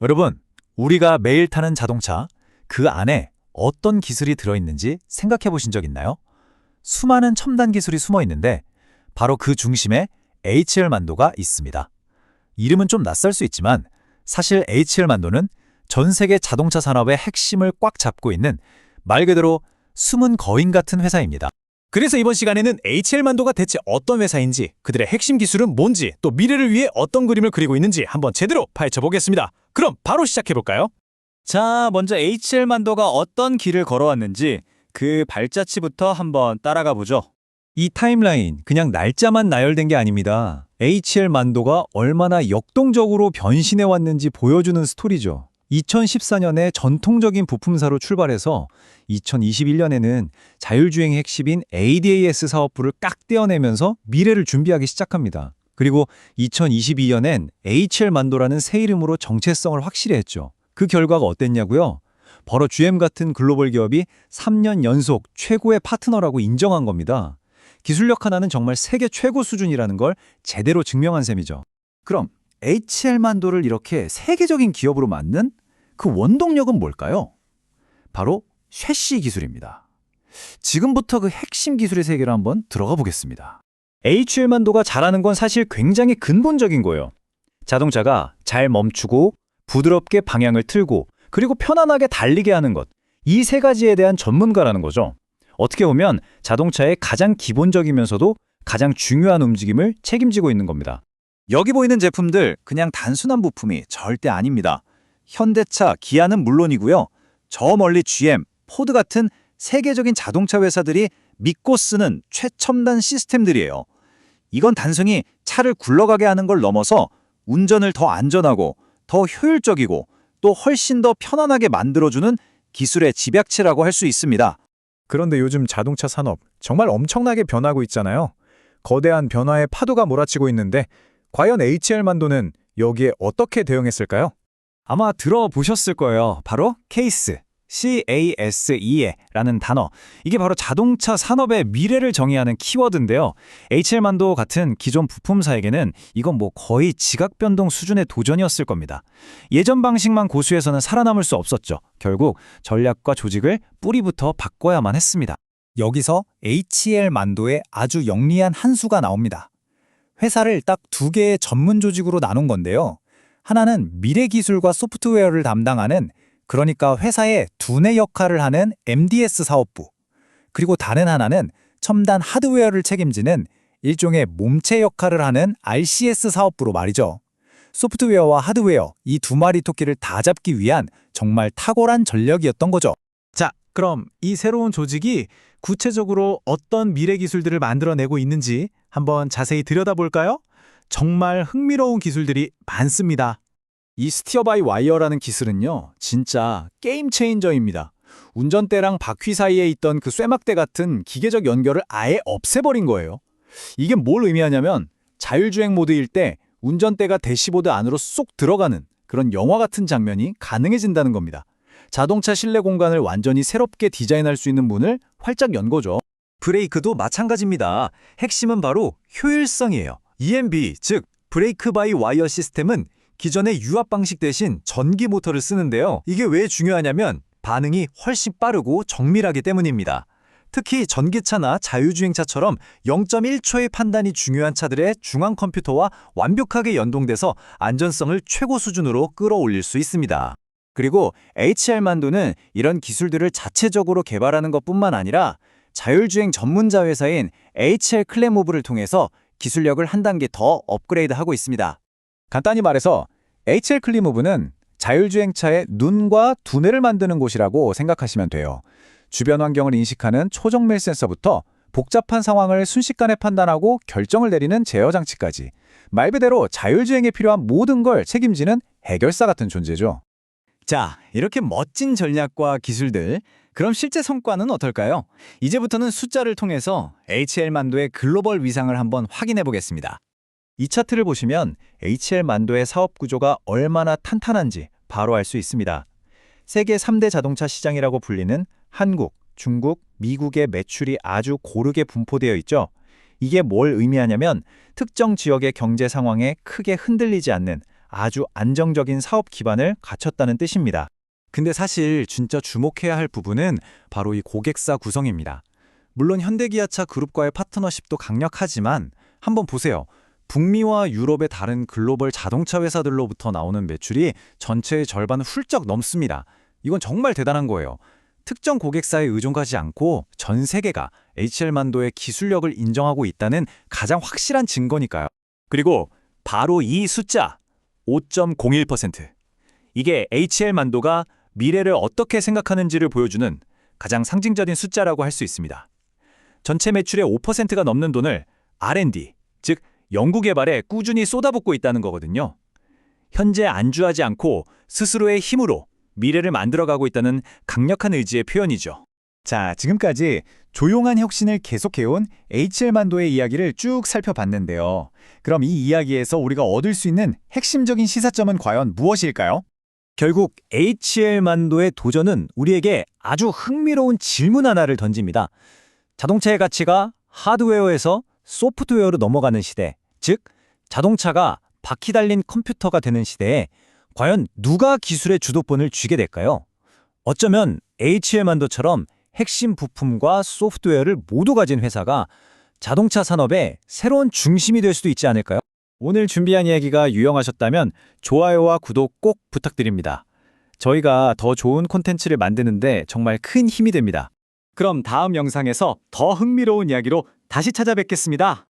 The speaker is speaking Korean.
여러분, 우리가 매일 타는 자동차, 그 안에 어떤 기술이 들어있는지 생각해 보신 적 있나요? 수많은 첨단 기술이 숨어 있는데 바로 그 중심에 HL만도가 있습니다. 이름은 좀 낯설 수 있지만 사실 HL만도는 전 세계 자동차 산업의 핵심을 꽉 잡고 있는 말 그대로 숨은 거인 같은 회사입니다. 그래서 이번 시간에는 HL만도가 대체 어떤 회사인지, 그들의 핵심 기술은 뭔지, 또 미래를 위해 어떤 그림을 그리고 있는지 한번 제대로 파헤쳐보겠습니다. 그럼 바로 시작해볼까요? 자, 먼저 HL만도가 어떤 길을 걸어왔는지 그 발자취부터 한번 따라가 보죠. 이 타임라인 그냥 날짜만 나열된 게 아닙니다. HL만도가 얼마나 역동적으로 변신해 왔는지 보여주는 스토리죠. 2014년에 전통적인 부품사로 출발해서 2021년에는 자율주행의 핵심인 ADAS 사업부를 깍 떼어내면서 미래를 준비하기 시작합니다. 그리고 2022년엔 HL만도라는 새 이름으로 정체성을 확실히 했죠. 그 결과가 어땠냐고요? 바로 GM 같은 글로벌 기업이 3년 연속 최고의 파트너라고 인정한 겁니다. 기술력 하나는 정말 세계 최고 수준이라는 걸 제대로 증명한 셈이죠. 그럼 HL만도를 이렇게 세계적인 기업으로 만든 그 원동력은 뭘까요? 바로 쉐시 기술입니다. 지금부터 그 핵심 기술의 세계로 한번 들어가 보겠습니다. HL만도가 잘하는 건 사실 굉장히 근본적인 거예요. 자동차가 잘 멈추고 부드럽게 방향을 틀고 그리고 편안하게 달리게 하는 것. 이 세 가지에 대한 전문가라는 거죠. 어떻게 보면 자동차의 가장 기본적이면서도 가장 중요한 움직임을 책임지고 있는 겁니다. 여기 보이는 제품들 그냥 단순한 부품이 절대 아닙니다. 현대차, 기아는 물론이고요. 저 멀리 GM, 포드 같은 세계적인 자동차 회사들이 믿고 쓰는 최첨단 시스템들이에요. 이건 단순히 차를 굴러가게 하는 걸 넘어서 운전을 더 안전하고 더 효율적이고 또 훨씬 더 편안하게 만들어주는 기술의 집약체라고 할 수 있습니다. 그런데 요즘 자동차 산업 정말 엄청나게 변하고 있잖아요. 거대한 변화의 파도가 몰아치고 있는데 과연 HL만도는 여기에 어떻게 대응했을까요? 아마 들어보셨을 거예요. 바로 CASE, CASE라는 단어. 이게 바로 자동차 산업의 미래를 정의하는 키워드인데요. HL만도 같은 기존 부품사에게는 이건 뭐 거의 지각 변동 수준의 도전이었을 겁니다. 예전 방식만 고수해서는 살아남을 수 없었죠. 결국 전략과 조직을 뿌리부터 바꿔야만 했습니다. 여기서 HL만도의 아주 영리한 한 수가 나옵니다. 회사를 딱 두 개의 전문 조직으로 나눈 건데요. 하나는 미래 기술과 소프트웨어를 담당하는, 그러니까 회사의 두뇌 역할을 하는 MDS 사업부, 그리고 다른 하나는 첨단 하드웨어를 책임지는 일종의 몸체 역할을 하는 RCS 사업부로 말이죠. 소프트웨어와 하드웨어, 이 두 마리 토끼를 다 잡기 위한 정말 탁월한 전략이었던 거죠. 자, 그럼 이 새로운 조직이 구체적으로 어떤 미래 기술들을 만들어내고 있는지 한번 자세히 들여다볼까요? 정말 흥미로운 기술들이 많습니다. 이 스티어 바이 와이어라는 기술은요, 진짜 게임 체인저입니다. 운전대랑 바퀴 사이에 있던 그 쇠막대 같은 기계적 연결을 아예 없애버린 거예요. 이게 뭘 의미하냐면 자율주행 모드일 때 운전대가 대시보드 안으로 쏙 들어가는 그런 영화 같은 장면이 가능해진다는 겁니다. 자동차 실내 공간을 완전히 새롭게 디자인할 수 있는 문을 활짝 연 거죠. 브레이크도 마찬가지입니다. 핵심은 바로 효율성이에요. EMB, 즉 브레이크 바이 와이어 시스템은 기존의 유압 방식 대신 전기 모터를 쓰는데요. 이게 왜 중요하냐면 반응이 훨씬 빠르고 정밀하기 때문입니다. 특히 전기차나 자율주행차처럼 0.1초의 판단이 중요한 차들의 중앙 컴퓨터와 완벽하게 연동돼서 안전성을 최고 수준으로 끌어올릴 수 있습니다. 그리고 HL만도는 이런 기술들을 자체적으로 개발하는 것뿐만 아니라 자율주행 전문자 회사인 HL 클레모브를 통해서 기술력을 한 단계 더 업그레이드하고 있습니다. 간단히 말해서 HL 클리무브는 자율주행차의 눈과 두뇌를 만드는 곳이라고 생각하시면 돼요. 주변 환경을 인식하는 초정밀 센서부터 복잡한 상황을 순식간에 판단하고 결정을 내리는 제어 장치까지 말 그대로 자율주행에 필요한 모든 걸 책임지는 해결사 같은 존재죠. 자, 이렇게 멋진 전략과 기술들, 그럼 실제 성과는 어떨까요? 이제부터는 숫자를 통해서 HL만도의 글로벌 위상을 한번 확인해 보겠습니다. 이 차트를 보시면 HL만도의 사업 구조가 얼마나 탄탄한지 바로 알 수 있습니다. 세계 3대 자동차 시장이라고 불리는 한국, 중국, 미국의 매출이 아주 고르게 분포되어 있죠. 이게 뭘 의미하냐면 특정 지역의 경제 상황에 크게 흔들리지 않는 아주 안정적인 사업 기반을 갖췄다는 뜻입니다. 근데 사실 진짜 주목해야 할 부분은 바로 이 고객사 구성입니다. 물론 현대기아차 그룹과의 파트너십도 강력하지만 한번 보세요. 북미와 유럽의 다른 글로벌 자동차 회사들로부터 나오는 매출이 전체의 절반을 훌쩍 넘습니다. 이건 정말 대단한 거예요. 특정 고객사에 의존하지 않고 전 세계가 HL만도의 기술력을 인정하고 있다는 가장 확실한 증거니까요. 그리고 바로 이 숫자 5.01%. 이게 HL만도가 미래를 어떻게 생각하는지를 보여주는 가장 상징적인 숫자라고 할 수 있습니다. 전체 매출의 5%가 넘는 돈을 R&D, 즉 연구개발에 꾸준히 쏟아붓고 있다는 거거든요. 현재 안주하지 않고 스스로의 힘으로 미래를 만들어가고 있다는 강력한 의지의 표현이죠. 자, 지금까지 조용한 혁신을 계속해온 HL만도의 이야기를 쭉 살펴봤는데요. 그럼 이 이야기에서 우리가 얻을 수 있는 핵심적인 시사점은 과연 무엇일까요? 결국 HL만도의 도전은 우리에게 아주 흥미로운 질문 하나를 던집니다. 자동차의 가치가 하드웨어에서 소프트웨어로 넘어가는 시대, 즉 자동차가 바퀴 달린 컴퓨터가 되는 시대에 과연 누가 기술의 주도권을 쥐게 될까요? 어쩌면 HL만도처럼 핵심 부품과 소프트웨어를 모두 가진 회사가 자동차 산업의 새로운 중심이 될 수도 있지 않을까요? 오늘 준비한 이야기가 유용하셨다면 좋아요와 구독 꼭 부탁드립니다. 저희가 더 좋은 콘텐츠를 만드는데 정말 큰 힘이 됩니다. 그럼 다음 영상에서 더 흥미로운 이야기로 다시 찾아뵙겠습니다.